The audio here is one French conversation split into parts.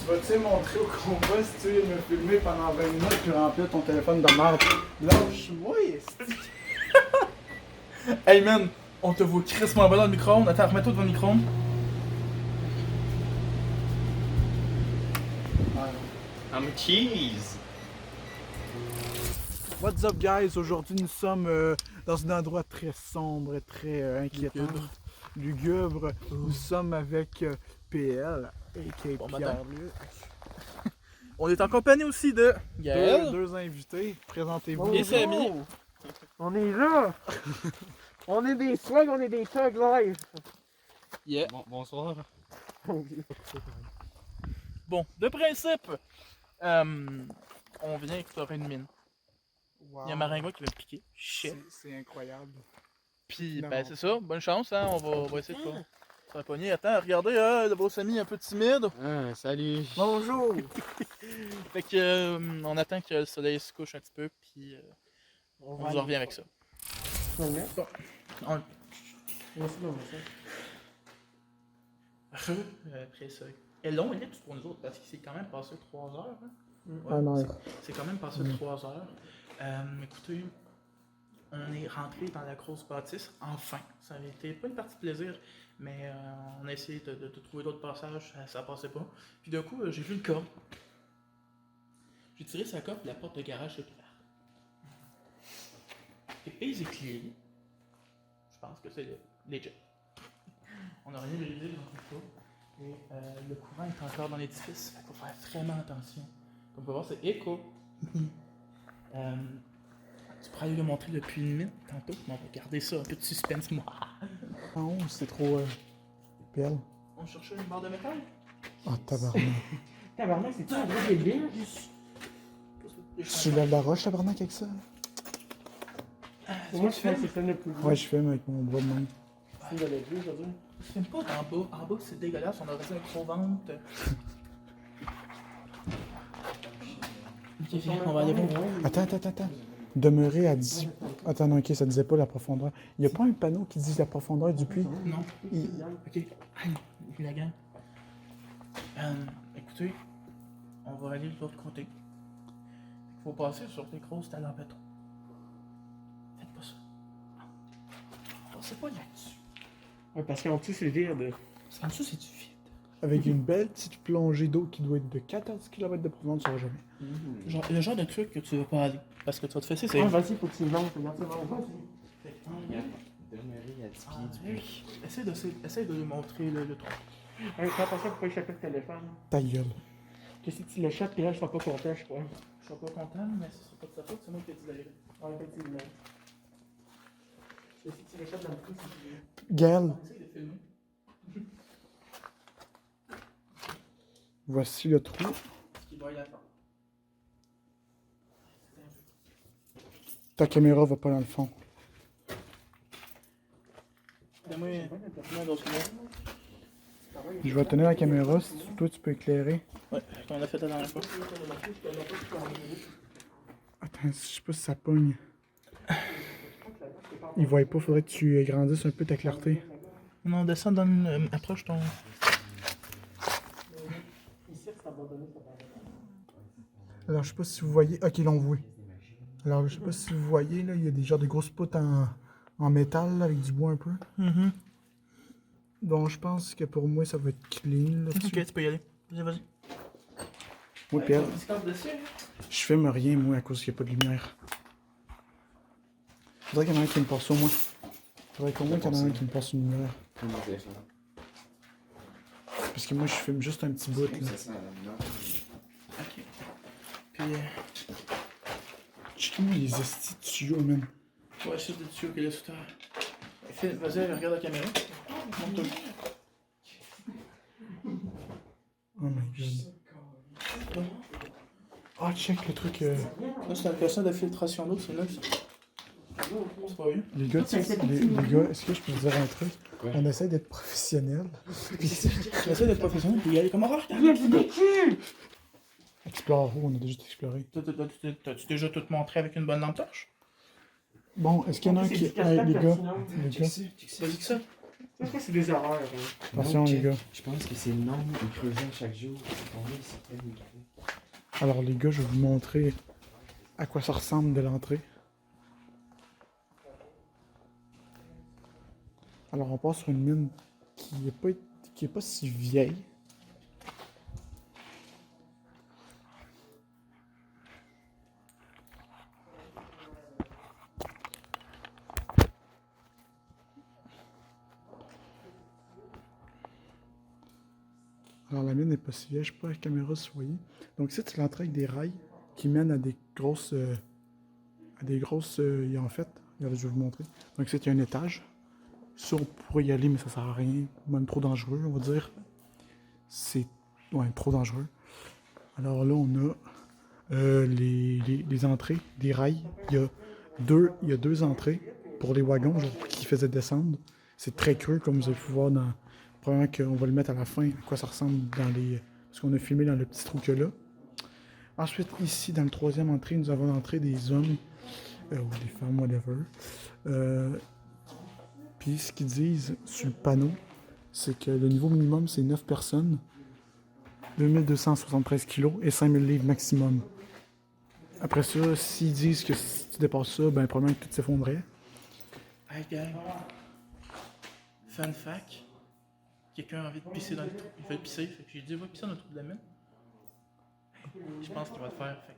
vas-tu montrer au combat si tu veux me filmer pendant 20 minutes puis remplir ton téléphone de merde? Lâche-moi, esti. Hey man, on te voit crissement bas dans le micro-ondes. Attends, remets-toi devant le micro-ondes. I'm cheese. What's up, guys? Aujourd'hui, nous sommes dans un endroit très sombre et très inquiétant. Lugubre. Nous sommes avec PL, a.k.a. Bon Pierre. matin. On est en compagnie aussi de Gaël. Deux invités. Présentez-vous. Et Samy. On est là! On est des slugs, on est des thugs live! Yeah. Bonsoir. Bon, de principe, on vient explorer une mine. Wow. Il y a un maringouin qui va me piquer. Shit. C'est incroyable. Puis, Non. ben c'est ça. Bonne chance, hein. On va essayer de pas se faire pogner. Attends, regardez, le beau Samy un peu timide. Ah, salut. Bonjour! Fait que, on attend que le soleil se couche un petit peu, puis on vous en revient avec ça. On- Après ça. Et long, il est tout pour nous autres, parce que c'est quand même passé 3 heures. Hein? Ouais, Ah non. c'est quand même passé 3 heures. Écoutez, on est rentré dans la grosse bâtisse, enfin. Ça avait été pas une partie de plaisir, mais on a essayé de trouver d'autres passages, ça passait pas. Puis d'un coup, j'ai vu une corde. J'ai tiré sa corde, la porte de garage s'est ouverte. Et basically, je pense que c'est legit. On n'a rien vérifié dans tout ça. Et le courant est encore dans l'édifice, il faut faire vraiment attention. Comme on peut voir, c'est écho. Tu pourrais aller le montrer depuis une minute tantôt, mais on va garder ça, un peu de suspense, moi. Non, c'est trop PL. On cherchait une barre de métal? Ah, tabarnak. Tabarnak, c'est-tu un gros bébé? Tu lèves la roche, tabarnak, avec ça? Moi, je fais c'est ça le plus Ouais, je filme avec mon bras de main. C'est de la vie aujourd'hui. Je filme pas d'en bas. En bas, c'est dégueulasse, on aurait dit un gros ventre. Ok, viens, on va aller voir. Attends. Demeurer à 10... Attends, non, ok, ça disait pas la profondeur. Il y a pas un panneau qui dit la profondeur du puits? Non. Il- Ok. Hey, la gang. Écoutez, on va aller de l'autre côté. Il faut passer sur des grosses talents en béton. Faites pas ça. Non. Passez pas là-dessus. Ouais, parce qu'en dessous, c'est vide. En dessous, c'est du vide. Avec une belle petite plongée d'eau qui doit être de 14 km de profondeur, tu sauras jamais. Genre, le genre de truc que tu veux pas aller. Parce que tu vas te fesser, c'est. Ah, vas-y, faut que tu y montes. Regarde ça, vas-y. Demeurer à 10 pieds du puits. Essaye de lui montrer le trou. Hey, fais attention pour pas échapper le téléphone. Ta gueule. Que si tu l'échappes, puis là, je serai pas content, je crois. Je suis pas content, mais ce sera pas de sa faute, c'est moi qui ai dit d'aller. Ouais, effectivement. Que si tu l'échappes dans le trou, c'est tu veux. Gaël, Essaye de filmer. voici le trou. Ce qui va y attendre. Ta caméra va pas dans le fond. Donne-moi d'autres mots. Je vais tenir la caméra, si toi tu peux éclairer. Ouais, on a fait la dernière fois. Attends, je sais pas si ça pogne. Il voit pas, faudrait que tu agrandisses un peu ta clarté. Non, descends dans le. Approche ton. Alors je sais pas si vous voyez. Ok, là on voit. Alors je sais pas si vous voyez, là, il y a des genres de grosses poutres en métal là, avec du bois un peu. Donc je pense que pour moi ça va être clean là-dessus. Ok, tu peux y aller. Vas-y. Moi, Pierre, Dessus. je filme rien moi à cause qu'il n'y a pas de lumière. Faudrait qu'il y en ait un qui me passe au moins. Faudrait qu'au moins qu'il y en ait un qui me passe une lumière. Parce que moi je filme juste un petit bout là. Ok. Puis. Check-moi les estis de tuyaux, man. Ouais, c'est des tuyaux qu'il y a sous terre. Vas-y, regarde la caméra. Montre-toi. Oh my god. Ah, check le truc. Là, c'est un cossin de filtration d'eau, c'est là. C'est pas vu. Les gars, les gars, est-ce que je peux vous dire un truc? Ouais. On essaie d'être professionnels. J'essaie d'être professionnel, puis y aller comme horreur. Explore, on a déjà exploré. T'as-tu déjà tout montré avec une bonne lampe torche? Bon, est-ce qu'il y en a un qui. Hey, les gars, Vas-y que ça. Ça, je pense que c'est des horreurs. Hein. Attention, les gars. Je pense que c'est le nombre de creusets chaque jour. Combien c'est fait des creusets? Alors, les gars, je vais vous montrer à quoi ça ressemble de l'entrée. Alors, on passe sur une mine qui est pas si vieille. Alors, la mine n'est pas si vieille, je ne sais pas à la caméra si vous voyez. Donc, ici, c'est l'entrée avec des rails qui mènent à des grosses. En fait, regardez, je vais vous montrer. Donc, ici, il y a un étage. Ça, on pourrait y aller, mais ça sert à rien. Même trop dangereux, on va dire. C'est trop dangereux. Alors là, on a les entrées des rails. Il y a deux entrées pour les wagons qui faisaient descendre. C'est très creux, comme vous avez pu voir dans. Probablement qu'on va le mettre à la fin, à quoi ça ressemble dans les. Parce qu'on a filmé dans le petit trou qu'il y a là. Ensuite, ici, dans le troisième entrée, nous avons l'entrée des hommes. Ou des femmes, whatever. Puis ce qu'ils disent sur le panneau, c'est que le niveau minimum, c'est 9 personnes, 2273 kilos et 5000 livres maximum. Après ça, s'ils disent que si tu dépasses ça, ben probablement que tout s'effondrait. Hey gang, fun fact, quelqu'un a envie de pisser dans le trou, il veut pisser, fait que j'ai dit va pisser dans le trou de la mine. Je pense qu'il va le faire, fait.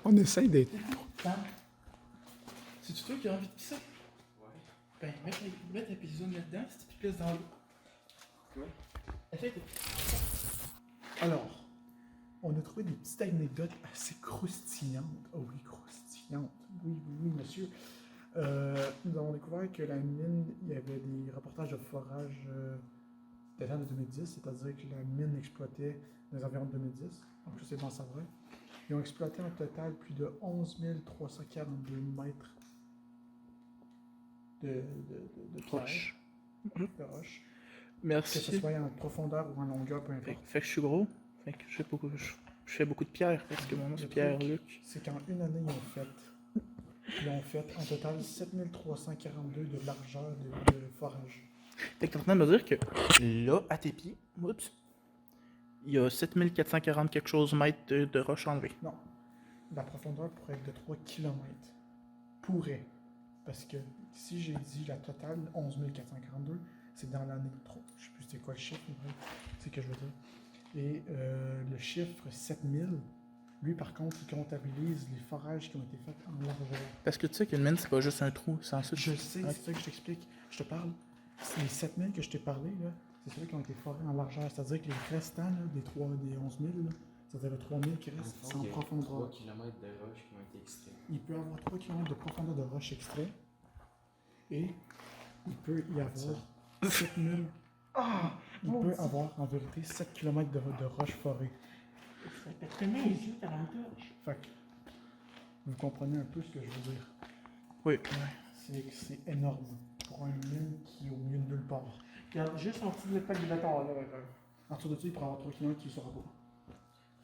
On essaye d'être... C'est-tu toi qui as envie de pisser? Ouais. Ben, mets ta pisoune là-dedans, si tu pisses dans l'eau. Ouais. Essaye de pisser. Alors, on a trouvé des petites anecdotes assez croustillantes. Oh oui, croustillantes. Oui, monsieur. Nous avons découvert que la mine, il y avait des reportages de forage datant de 2010, c'est-à-dire que la mine exploitait dans les environs de 2010. Donc, ça, c'est bon à savoir. Ils ont exploité en total plus de 11 342 mètres de roche. De roche. Merci. Que ce soit en profondeur ou en longueur, peu importe. Fait que je suis gros, fait que je fais beaucoup de pierres, parce que mon nom c'est Pierre-Luc. C'est qu'en une année, ils ont fait en total 7342 de largeur de forage. Fait que t'es en train de me dire que là, à tes pieds, oups, il y a 7440 quelque chose mètres de roche enlevée. Non. La profondeur pourrait être de 3 km. Pourrait. Parce que si j'ai dit la totale, 11 442, c'est dans l'année 3. Je sais plus c'est quoi le chiffre, mais c'est ce que je veux dire. Et le chiffre 7000, lui par contre, il comptabilise les forages qui ont été faits en largeur. Parce que tu sais qu'une mine, c'est pas juste un trou, c'est ensuite. Je sais, c'est ça que je t'explique. Je te parle. Les 7000 que je t'ai parlé, là, c'est ceux qui ont été forés en largeur. C'est-à-dire que les restants, là, des 11 000, là, c'est-à-dire les 3000 qui restent sans profondeur. 3 km de roche qui ont été extraits. Il peut y avoir 3 km de profondeur de roche extrait. Et il peut y avoir 7000. Il peut y avoir en vérité 7 km de roche forée. Ça fait très bien les yeux, t'as l'avantage. Fait que vous comprenez un peu ce que je veux dire. Oui. C'est énorme pour un mine qui est au milieu de nulle part. Regarde, juste en dessous de l'épaule du bâton, là. En dessous de ça, il pourrait y avoir 3 km qui ne sera pas.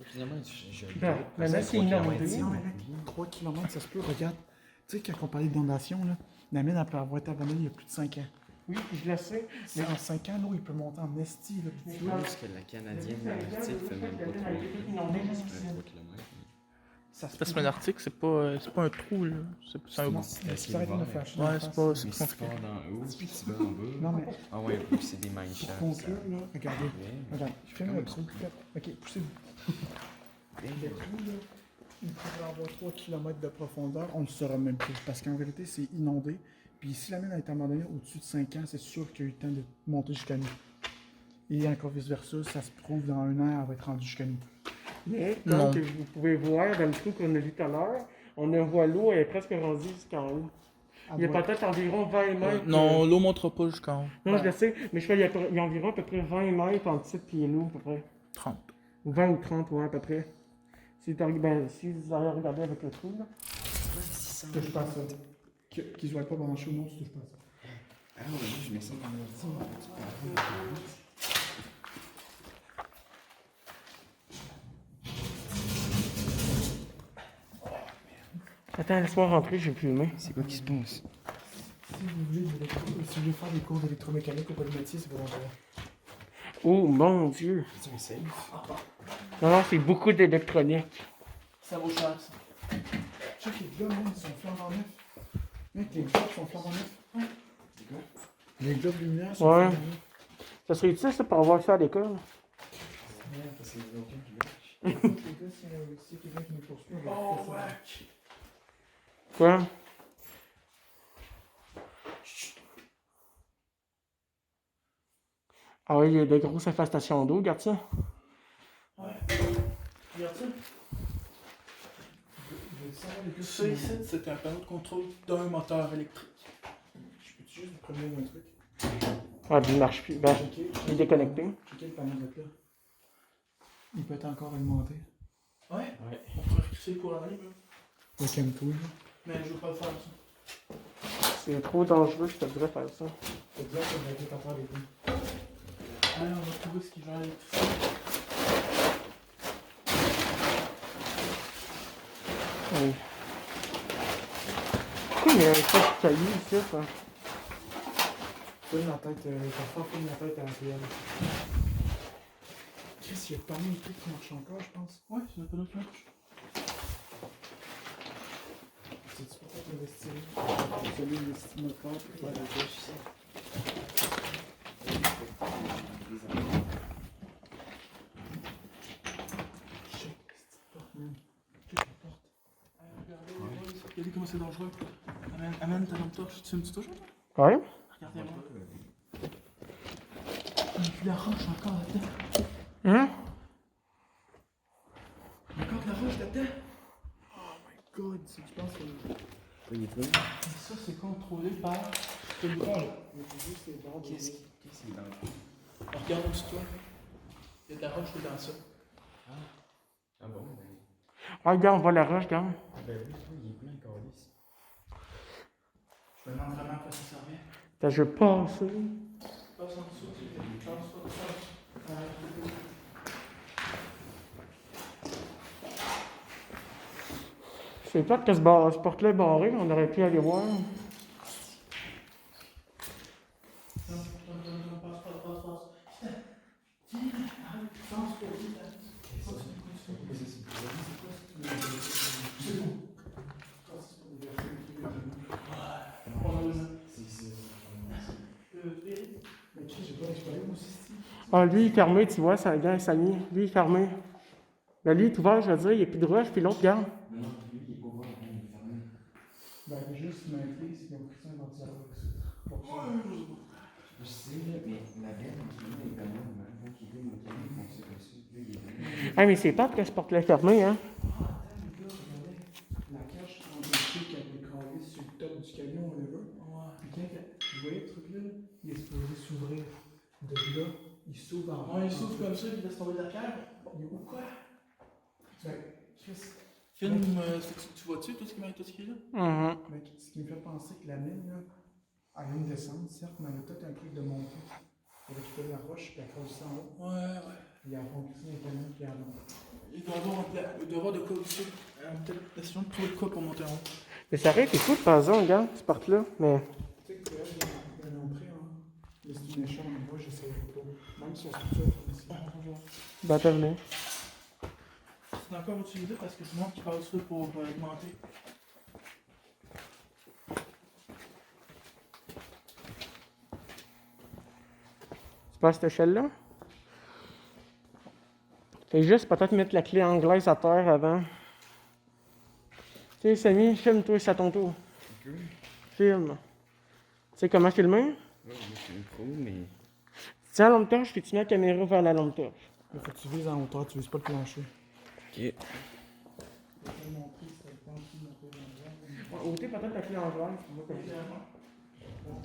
Finalement, je Non, maintenant, c'est énorme. Non, mais 3 km, ça se peut. Regarde, tu sais, quand on parlait d'inondation, là, la mine, elle peut avoir été abandonnée il y a plus de 5 ans. Oui, je le sais. Mais en 5 ans, l'eau, il peut monter en esti. Là, Je pense que la Canadienne Arctique fait même pas 3 km. ça se Parce peut. que l'Arctique, c'est pas un trou, là. C'est un. Non, C'est ça arrête de me faire chier. Ouais, c'est pas. Mais C'est si tu compliqué. pars d'en haut, puis tu vas en bas. Non, mais Ah ouais, puis c'est des mine pour shafts. conclure, là, regardez. Ouais. Regarde, je filme le truc. Ok, poussez-vous. Le trou, là, il pourrait avoir 3 km de profondeur, on ne le saura même plus. Parce qu'en vérité, c'est inondé. Puis si la mine a été abandonnée au-dessus de 5 ans, c'est sûr qu'il y a eu le temps de monter jusqu'à nous. Et encore vice-versa, ça se trouve dans un an, elle va être rendue jusqu'à nous. Mais, Non. comme vous pouvez voir dans le trou qu'on a vu tout à l'heure, on a voit l'eau, elle est presque rendue jusqu'en haut. Il y a peut-être environ 20 mètres. Non, l'eau montera pas jusqu'en haut. Non, je le sais, mais je fais, il y a environ à peu près 20 mètres en dessous de pied l'eau, à peu près. 30. 20 ou 30, ouais, à peu près. Si vous allez regarder avec le trou, là. Touche pas à ça. Qu'ils ne soient pas branchés ou non, tu touches pas à ça. Ah oui, je mets ça dans l'ordi. Attends, laisse-moi rentrer, j'ai filmé. C'est quoi qui se passe? vous voulez, si vous voulez faire des cours d'électromécanique au polymétier, c'est volontaire. Oh mon Dieu! C'est un save. Non, c'est beaucoup d'électronique. Ça vaut cher, ça. Check les globes, man, ils sont flambant neufs. Mec, les globes sont flambant neufs. Les globes luminaires sont Ouais. flambant neufs. Ça serait utile, ça, pour avoir ça à l'école? Merde, parce qu'il n'y a aucun qui lâche. Écoute, les gars, si quelqu'un qui nous poursuit, on va Oh, faire ça. ouais. Quoi? Ah oui, il y a de grosses infestations d'eau, regarde ça. Ouais. Regarde ça. Je veux savoir les gars, Ça ici, c'est un panneau de contrôle d'un moteur électrique. Je peux juste vous promener un truc? Ah, il marche plus. Ben, Checker. il est déconnecté. Checker le panneau de là. Il peut être encore alimenté. Ouais. Ouais. On pourrait recrisser le courant libre. Le calme-toi, là. Mais je veux pas le faire, ça. C'est trop dangereux, je te dirais faire ça. C'est bien que le radiateur avec lui. Allez, on va trouver ce qui gère l'électricité. Oui. Pourquoi il y a un tas de cailloux ici, ça? Fouille la tête, parfois fouille la tête à la PL. Chris, il y a pas mal de trucs qui marchent encore, je pense. Ouais, c'est un panneau qui marche. C'est-tu peut-être investir? Celui de l'estimoteur, puis faire la gauche ici. Check, cette porte, man. Check la porte. Regardez comment c'est dangereux. Amène ta lampe torche. Tu me toujours? Ouais? Regardez-moi. Il y a plus la roche encore là-dedans. Hein? Il y a encore de la roche là-dedans. Oh my god, si tu penses que. Oui, il est Et ça, c'est contrôlé par ce bouton là. Mais c'est juste les bords de Qu'est-ce qui est dans le Alors, regarde au-dessus de toi. Il y a de la roche dans ça. Ah bon, ben. Ah, regarde, on voit la roche, regarde. Ben oui, il est plein de calices. Je me demande vraiment à quoi ça servait. T'as je passe. Passe en dessous, tu sais. Passe. C'est pas que ce porte-là est barré, on aurait pu aller voir. Non, passe. Mais Chris, j'ai pas d'expérience moi aussi. Ah, lui, il est fermé, tu vois, ça, regarde, ça y est. Lui, il est fermé. Ben, lui, il est ouvert, je veux dire, il n'y a plus de roche, puis l'autre, regarde. Non, lui, il est pas ouvert, il est fermé. Ben, il y a juste ma clé, c'est qu'ils ont pris ça un ventilateur avec ça. Je sais, là, mais la belle qui est dans le panneau, il faut qu'il ait mon camion, il faut que c'est comme ça. Là, il est venu. Ah, mais c'est pas que ce porte-là est fermé, hein. La cache entre les pieds qui avait crawlé sur le top du camion, whatever. Puis quand vous voyez le truc là, il est supposé s'ouvrir. De là, il s'ouvre en Ouais, il souffle comme ça, il laisse tomber la cave. Il est où quoi? Ben, Chris, Film, tu vois-tu tout ce qui m'a été écrit là? Mhm. mec, ce qui me fait penser que la mine, là, elle a une descente, certes, mais elle a peut-être un truc de montée. Pour récupérer la roche, puis elle creuse ça en haut. Ouais. Puis elle fond Christine et camion, puis elle monte. Il doit y avoir de quoi dessus. Peut-être essayons de trouver de quoi pour monter en haut. Mais ça aurait été cool, par exemple, regarde, ce porte-là. Mais Tu sais que c'est elle, ils l'ont pris, hein. Mais c'est une échelle, moi, j'essaie pas. Même si on se trouve ça, ben, t'as venu. C'est encore utilisé parce que sinon tu parles ça pour augmenter. C'est pas cette échelle-là? Fais juste peut-être mettre la clé anglaise à terre avant. Tu sais, Samy, filme-toi, c'est à ton tour. Ok. Filme. Tu sais comment filmer? Ouais, moi, je suis un pro, mais. Tiens la lampe torche, puis tu mets la caméra vers la lampe torche. il faut que tu vises en hauteur, tu vises pas le plancher. Ok. Je vais te montrer, c'est le temps de monter dans le Ôtez peut-être la clé anglaise, tu vois comme ça. Bon,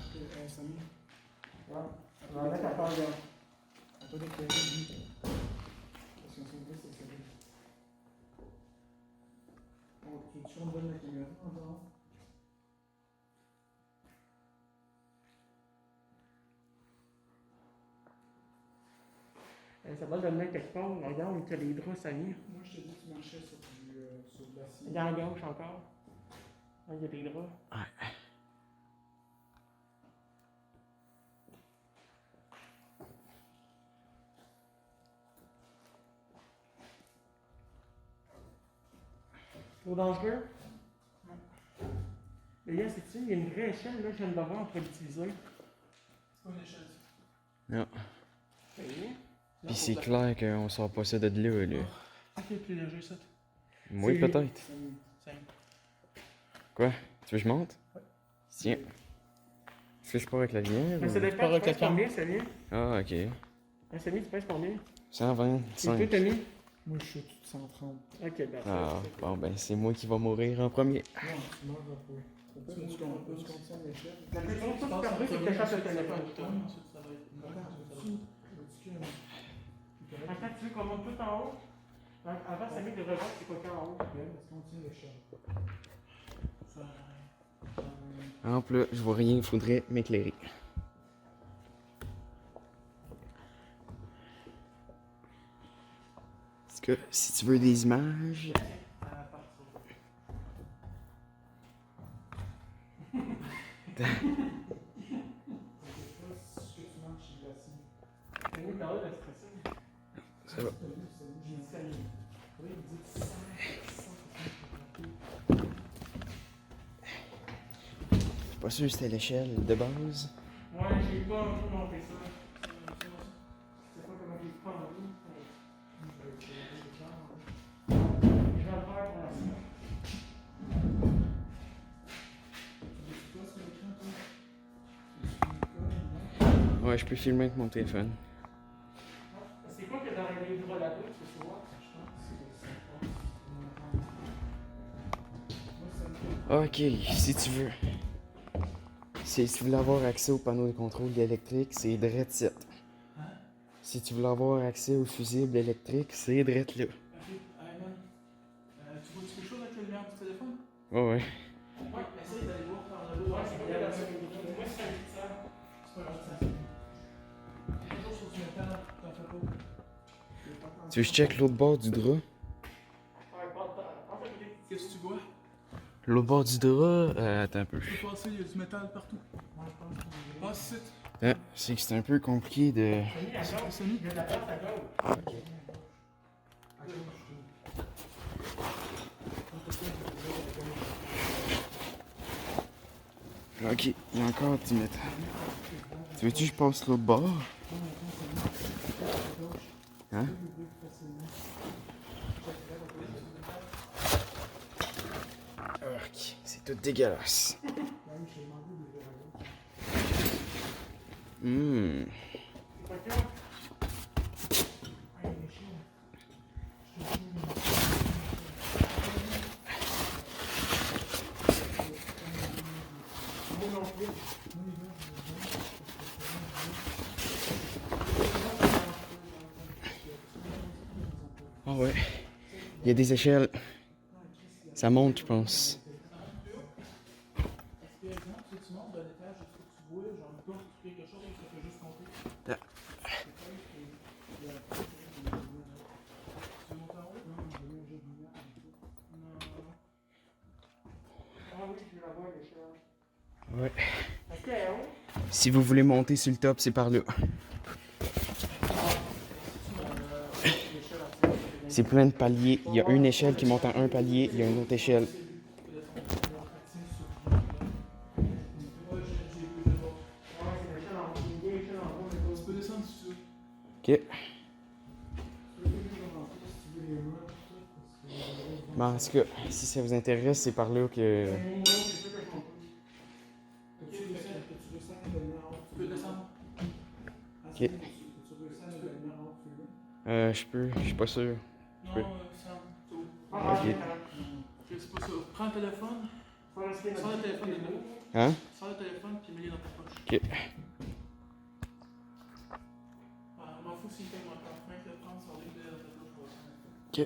Samy, Ouais. On va la mettre à terre, regarde. on peut déclarer lui. Parce qu'on s'en dit, c'est ça. Bon, tu me donnes la caméra en dehors? Ça va le mettre quelque part. Regarde, il y a les draps, Samy. Moi, je te dis, tu marchais sur le l'acier. Regarde à gauche encore. Ah, il y a des draps. Ouais. Trop dangereux? Mais là, c'est-tu, il y a une vraie échelle, là, je viens de voir, on pourrait l'utiliser. C'est pas une échelle. Non. Oui. Puis c'est clair qu'on sort pas ça de là. Ok, plus léger, ça. Oui, C'est- peut-être. Simple. Quoi? Tu veux que je monte? Ouais. Tiens. Est-ce que je pars avec la lumière? Mais ça ou- dépend, Par tu pèses quelqu'un. combien, Samy? Ah, ok. Samy, tu pèses combien? Et 125. toi, Tommy? Moi, je suis tout 130. Ok, ben Ah, c'est bon, ben c'est moi qui va mourir en premier. Non, tu meurs un peu. Tu comptes ça à l'échelle? La plus grosse Je chose pense que tu peux c'est que tu achètes le téléphone. Ensuite, ça va être. Attends, tu veux qu'on monte tout en haut? Avant, Samy devrait voir c'est quoi qu'il y a en haut. Est-ce qu'on tient l'échelle? Hop là, je vois rien, il faudrait m'éclairer. Parce que si tu veux des images. Samy, t'as l'air de stresser. Ça va. J'ai dit Samy. Je suis pas sûr que c'était l'échelle de base. Ouais, j'ai pas envie de monter ça. Je sais pas comment j'ai pas envie. Je vais le faire pour l'instant. Ouais, je peux filmer avec mon téléphone. C'est quoi que dans les livres là-bas, ce soir? Ok, si tu veux. Si tu veux avoir accès au panneau de contrôle électrique, c'est drette ici. Hein? Si tu veux avoir accès au fusible électrique, c'est drette là. Ok, Ayman. Tu vois quelque chose avec la lumière du téléphone? Ouais, ouais. Ouais, essaye d'aller voir par le haut. Ouais, c'est bien. Moi, c'est ça. C'est pas grave, ça. Toujours sur du métal, t'en fais pas. Tu veux que je check l'autre bord du drap? Ouais, pense à côté. Qu'est-ce que tu vois? L'autre bord du drap, attends un peu. Tu peux passer, il y a du métal partout. Passe ici. Ah, c'est que c'est un peu compliqué de. Samy, à gauche. Il y a de la place à gauche. Ok, il y a encore 10 mètres. Tu veux-tu que je passe l'autre bord? Hein? Arc, c'est tout dégueulasse. Hum. Ah ouais. Il y a des échelles. Ça monte, je pense. Est-ce que, exemple, si tu montes d'un étage, est-ce que tu vois, genre, une porte ou quelque chose, ou ça fait juste monter? Ah. Tu montes en haut? Non. Ah oui, je vais la voir, l'échelle. Ouais. Est-ce qu'elle est haut? Si vous voulez monter sur le top, c'est par là. C'est plein de paliers. Il y a une échelle qui monte à un palier, il y a une autre échelle. Tu peux descendre si tu veux. Ok. Bon, en tout cas, si ça vous intéresse, c'est par là que. Tu peux descendre. Ok. Je suis pas sûr. Non, peux. Sam, c'est où? Ok. Je sais pas ça. Prends le téléphone. Sors le téléphone de nous. Hein? Sors le téléphone puis mets-le dans ta poche. Ok. M'en fous si t'aimes encore. Frank, le prendre, sors-le, mets-le dans ta poche. Ok.